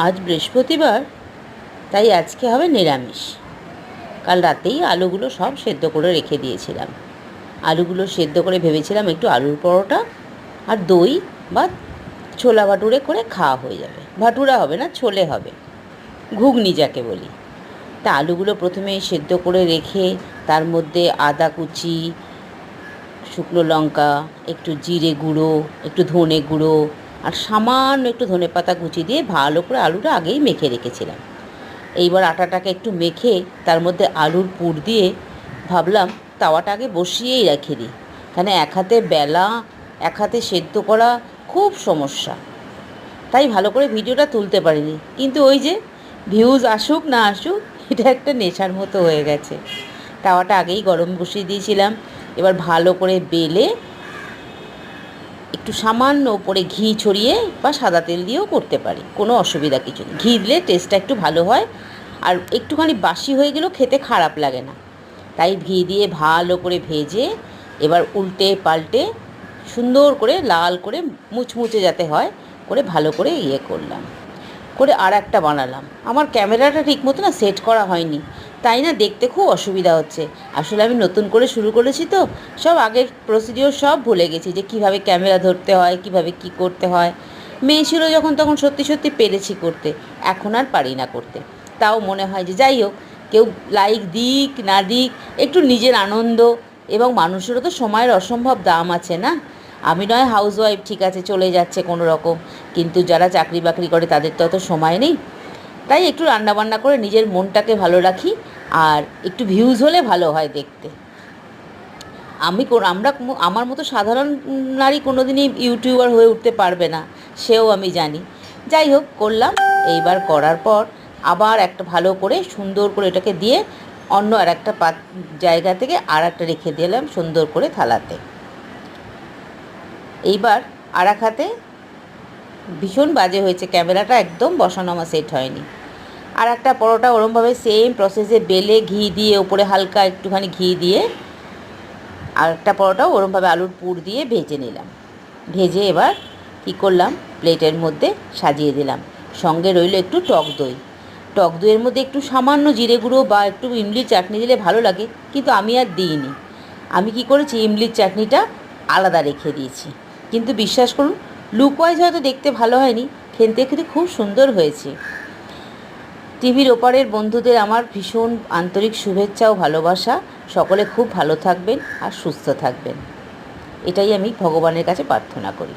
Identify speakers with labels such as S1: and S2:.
S1: আজ বৃহস্পতিবার, তাই আজকে হবে নিরামিষ। কাল রাতেই আলুগুলো সব সেদ্ধ করে রেখে দিয়েছিলাম। আলুগুলো সেদ্ধ করে ভেবেছিলাম একটু আলুর পরোটা আর দই বা ছোলা ভাটুরে করে খাওয়া হয়ে যাবে। ভাটুরা হবে না, ছোলে হবে, ঘুগনি যাকে বলি। তা আলুগুলো প্রথমে সেদ্ধ করে রেখে তার মধ্যে আদা কুচি, শুকনো লঙ্কা, একটু জিরে গুঁড়ো, একটু ধনে গুঁড়ো আর সামান্য একটু ধনেপাতা কুচি দিয়ে ভালো করে আলুটা আগেই মেখে রেখেছিলাম। এইবার আটাটাকে একটু মেখে তার মধ্যে আলুর পুর দিয়ে ভাবলাম তাওয়াটা আগে বসিয়েই রেখে দিই, কারণ এক হাতে বেলা এক হাতে সেদ্ধ করা খুব সমস্যা। তাই ভালো করে ভিডিওটা তুলতে পারিনি, কিন্তু ওই যে ভিউজ আসুক না আসুক, এটা একটা নেশার মতো হয়ে গেছে। তাওয়াটা আগেই গরম বসিয়ে দিয়েছিলাম। এবার ভালো করে বেলে একটু সামান্য ওপরে ঘি ছড়িয়ে বা সাদা তেল দিয়েও করতে পারি, কোনো অসুবিধা কিছু নেই। ঘি দিলে টেস্টটা একটু ভালো হয়, আর একটুখানি বাসি হয়ে গেলেও খেতে খারাপ লাগে না। তাই ঘি দিয়ে ভালো করে ভেজে এবার উল্টে পাল্টে সুন্দর করে লাল করে মুচমুচে যাতে হয় করে ভালো করে করলাম, করে আর একটা বানালাম। আমার ক্যামেরাটা ঠিক মতো না সেট করা হয়নি, তাই না দেখতে খুব অসুবিধা হচ্ছে। আসলে আমি নতুন করে শুরু করেছি তো, সব আগের প্রসিডিওর সব ভুলে গেছি, যে কিভাবে ক্যামেরা ধরতে হয়, কিভাবে কি করতে হয়। মেয়ে ছিল যখন তখন সত্যি সত্যি পেরেছি করতে, এখন আর পারি না করতে। তাও মনে হয় যে যাই হোক, কেউ লাইক দিক না দিক, একটু নিজের আনন্দ, এবং মানুষেরও তো সময়ের অসম্ভব দাম আছে না। আমি নয় হাউসওয়াইফ, ঠিক আছে চলে যাচ্ছে কোনো রকম, কিন্তু যারা চাকরি বাকরি করে তাদের তো অত সময় নেই। তাই একটু রান্নাবান্না করে নিজের মনটাকে ভালো রাখি, আর একটু ভিউজ হলে ভালো হয় দেখতে। আমরা আমার মতো সাধারণ নারী কোনো দিনই ইউটিউবার হয়ে উঠতে পারবে না, সেও আমি জানি। যাই হোক করলাম। এইবার করার পর আবার একটা ভালো করে সুন্দর করে এটাকে দিয়ে অন্য আর একটা জায়গা থেকে আর একটা রেখে দিলাম সুন্দর করে থালাতে। এইবার আর এক হাতে ভীষণ বাজে হয়েছে, ক্যামেরাটা একদম বসানো আমার সেট হয়নি। আর একটা পরোটা ওরমভাবে সেম প্রসেসে বেলে ঘি দিয়ে ওপরে হালকা একটুখানি ঘি দিয়ে আর একটা পরোটাও ওরমভাবে আলুর পুর দিয়ে ভেজে নিলাম। ভেজে এবার কী করলাম, প্লেটের মধ্যে সাজিয়ে দিলাম। সঙ্গে রইল একটু টক দই। টক দইয়ের মধ্যে একটু সামান্য জিরে গুঁড়ো বা একটু ইমলির চাটনি দিলে ভালো লাগে, কিন্তু আমি আর দিইনি। আমি কি করেছি, ইমলির চাটনিটা আলাদা রেখে দিয়েছি। কিন্তু বিশ্বাস করুন, লুক ওয়াইজ হয়তো দেখতে ভালো হয়নি, খেতে খেতে খুব সুন্দর হয়েছে। টিভির ওপারের বন্ধুদের আমার ভীষণ আন্তরিক শুভেচ্ছা ও ভালোবাসা। সকলে খুব ভালো থাকবেন আর সুস্থ থাকবেন, এটাই আমি ভগবানের কাছে প্রার্থনা করি।